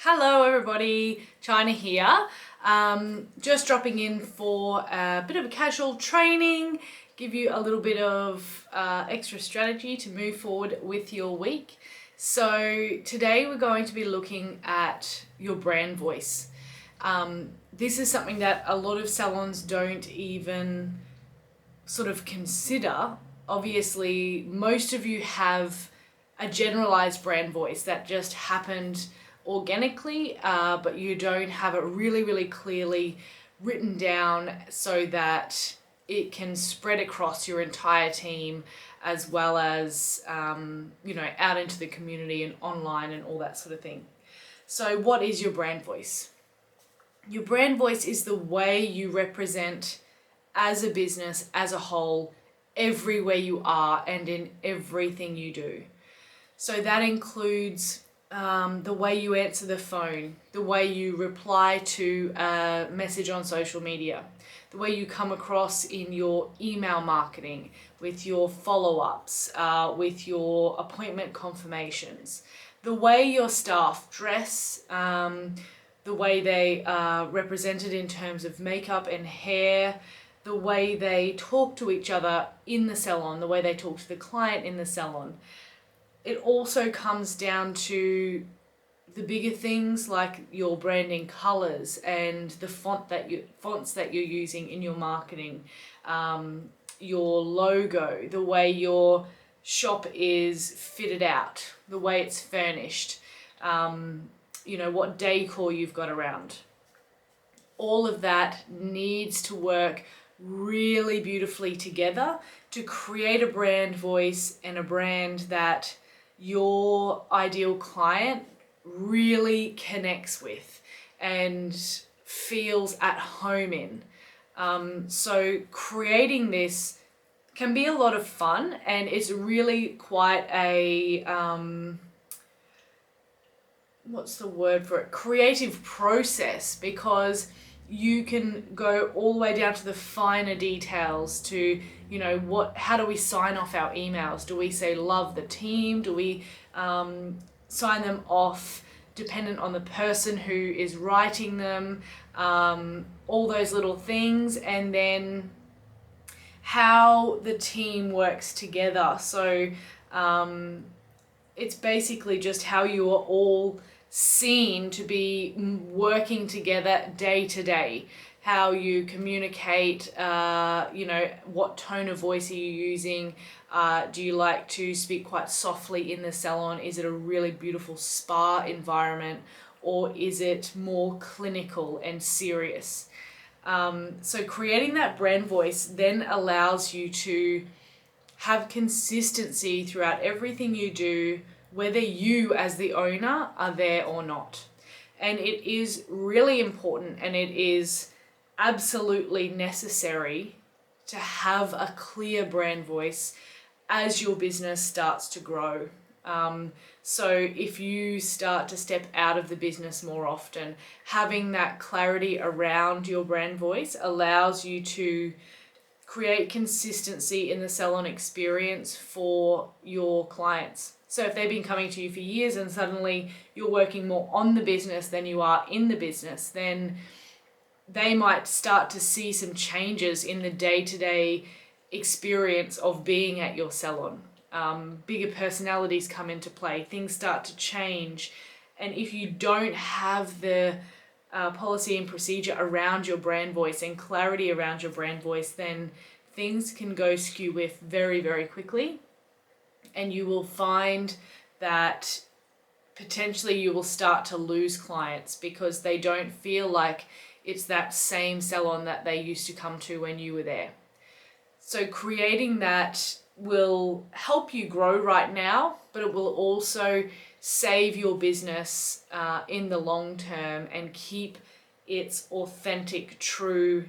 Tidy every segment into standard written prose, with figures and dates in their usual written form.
Hello everybody, China here. Just dropping in for a bit of a casual training, give you a little bit of extra strategy to move forward with your week. So today we're going to be looking at your brand voice. This is something that a lot of salons don't even sort of consider. Obviously, most of you have a generalized brand voice that just happened organically, but you don't have it really clearly written down so that it can spread across your entire team, as well as out into the community and online and all that sort of thing. So what is your brand voice? Your brand voice is the way you represent as a business as a whole, everywhere you are and in everything you do. So that includes the way you answer the phone, the way you reply to a message on social media, the way you come across in your email marketing, with your follow-ups, with your appointment confirmations, the way your staff dress, the way they are represented in terms of makeup and hair, the way they talk to each other in the salon, the way they talk to the client in the salon. It also comes down to the bigger things like your branding colors and the fonts that you're using in your marketing, your logo, the way your shop is fitted out, the way it's furnished, what decor you've got around. All of that needs to work really beautifully together to create a brand voice and a brand that your ideal client really connects with and feels at home in. So creating this can be a lot of fun, and it's really quite a what's the word for it? Creative process, because you can go all the way down to the finer details to, how do we sign off our emails? Do we say love the team? Do we sign them off dependent on the person who is writing them? All those little things, and then how the team works together. So it's basically just how you are all seen to be working together day to day, how you communicate, what tone of voice are you using, do you like to speak quite softly in the salon, is it a really beautiful spa environment, or is it more clinical and serious? So creating that brand voice then allows you to have consistency throughout everything you do, whether you as the owner are there or not. And it is really important, and it is absolutely necessary to have a clear brand voice as your business starts to grow. So if you start to step out of the business more often, having that clarity around your brand voice allows you to create consistency in the salon experience for your clients. So if they've been coming to you for years and suddenly you're working more on the business than you are in the business, then they might start to see some changes in the day-to-day experience of being at your salon. Bigger personalities come into play, things start to change. And if you don't have the policy and procedure around your brand voice and clarity around your brand voice, then things can go skew with very quickly. And you will find that potentially you will start to lose clients because they don't feel like it's that same salon that they used to come to when you were there. So creating that will help you grow right now, but it will also save your business in the long term and keep its authentic, true,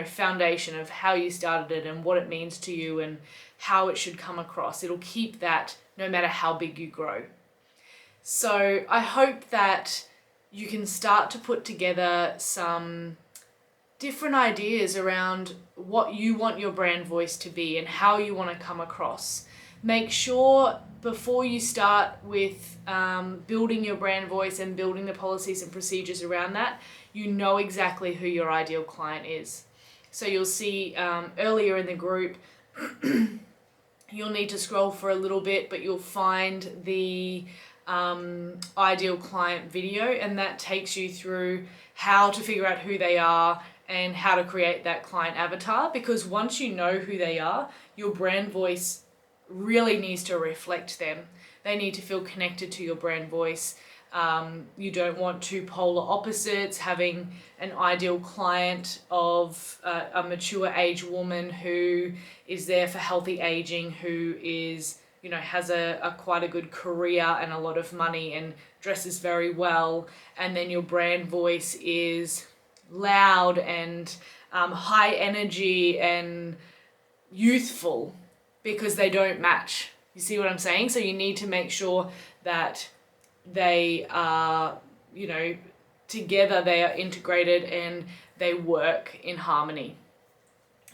foundation of how you started it and what it means to you and how it should come across. It'll keep that no matter how big you grow. So I hope that you can start to put together some different ideas around what you want your brand voice to be and how you want to come across. make sure before you start with building your brand voice and building the policies and procedures around that, you know exactly who your ideal client is. So you'll see earlier in the group, you'll need to scroll for a little bit, but you'll find the ideal client video, and that takes you through how to figure out who they are and how to create that client avatar. Because once you know who they are, your brand voice really needs to reflect them. They need to feel connected to your brand voice. You don't want two polar opposites, having an ideal client of a mature age woman who is there for healthy aging, who is, you know, has a quite a good career and a lot of money and dresses very well, and then your brand voice is loud and high energy and youthful, because they don't match. You see what I'm saying? So you need to make sure that they are, you know, together, they are integrated and they work in harmony.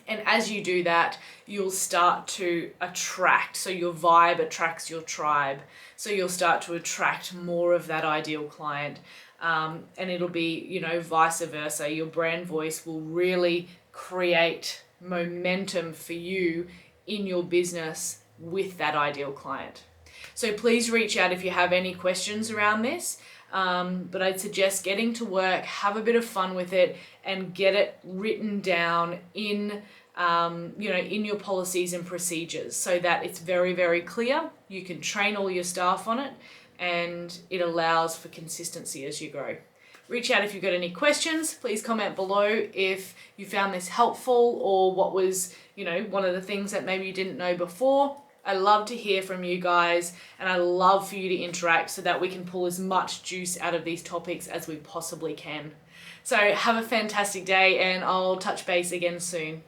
And as you do that, you'll start to attract. So your vibe attracts your tribe. So you'll start to attract more of that ideal client. And it'll be, you know, vice versa. Your brand voice will really create momentum for you in your business with that ideal client. So please reach out if you have any questions around this. But I'd suggest getting to work, have a bit of fun with it, and get it written down in, you know, in your policies and procedures, so that it's very, very clear. You can train all your staff on it, and it allows for consistency as you grow. Reach out if you've got any questions. Please comment below if you found this helpful, or what was, you know, one of the things that maybe you didn't know before. I love to hear from you guys, and I love for you to interact so that we can pull as much juice out of these topics as we possibly can. So have a fantastic day, and I'll touch base again soon.